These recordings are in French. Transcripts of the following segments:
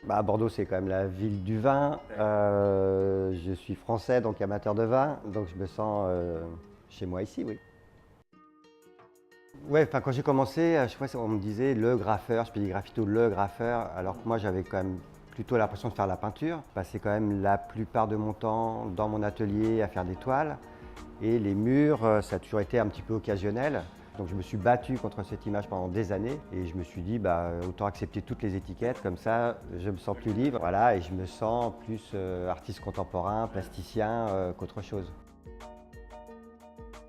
Bordeaux, c'est quand même la ville du vin. Je suis français, donc amateur de vin, donc je me sens chez moi ici, oui. Ouais, quand j'ai commencé, à chaque fois, on me disait le graffeur, Speedy Graffito, le graffeur, alors que moi, j'avais quand même plutôt l'impression de faire la peinture. Je passais quand même la plupart de mon temps dans mon atelier à faire des toiles. Et les murs, ça a toujours été un petit peu occasionnel. Donc je me suis battu contre cette image pendant des années et je me suis dit autant accepter toutes les étiquettes, comme ça je me sens plus libre. Voilà, et je me sens plus artiste contemporain, plasticien qu'autre chose.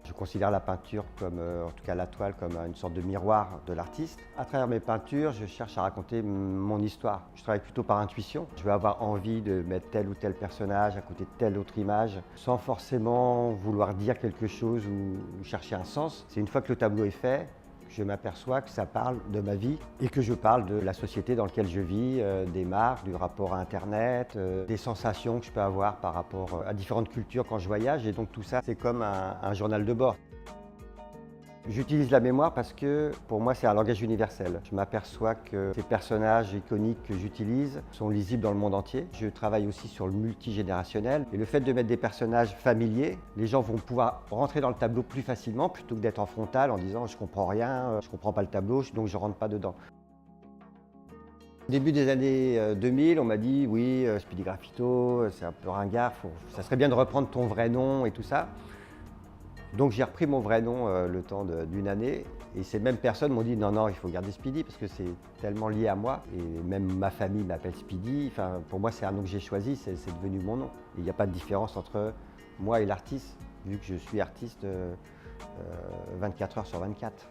Je considère la peinture comme, en tout cas la toile, comme une sorte de miroir de l'artiste. À travers mes peintures, je cherche à raconter mon histoire. Je travaille plutôt par intuition. Je vais avoir envie de mettre tel ou tel personnage à côté de telle autre image, sans forcément vouloir dire quelque chose ou chercher un sens. C'est une fois que le tableau est fait, je m'aperçois que ça parle de ma vie et que je parle de la société dans laquelle je vis, des marques, du rapport à Internet, des sensations que je peux avoir par rapport à différentes cultures quand je voyage. Et donc tout ça, c'est comme un journal de bord. J'utilise la mémoire parce que pour moi c'est un langage universel. Je m'aperçois que ces personnages iconiques que j'utilise sont lisibles dans le monde entier. Je travaille aussi sur le multigénérationnel et le fait de mettre des personnages familiers, les gens vont pouvoir rentrer dans le tableau plus facilement plutôt que d'être en frontal en disant je comprends rien, je comprends pas le tableau donc je rentre pas dedans. Au début des années 2000, on m'a dit oui, Speedy Graffito, c'est un peu ringard, ça serait bien de reprendre ton vrai nom et tout ça. Donc j'ai repris mon vrai nom le temps d'une année et ces mêmes personnes m'ont dit non, il faut garder Speedy parce que c'est tellement lié à moi et même ma famille m'appelle Speedy. Enfin, pour moi, c'est un nom que j'ai choisi, c'est devenu mon nom. Il n'y a pas de différence entre moi et l'artiste vu que je suis artiste 24 heures sur 24.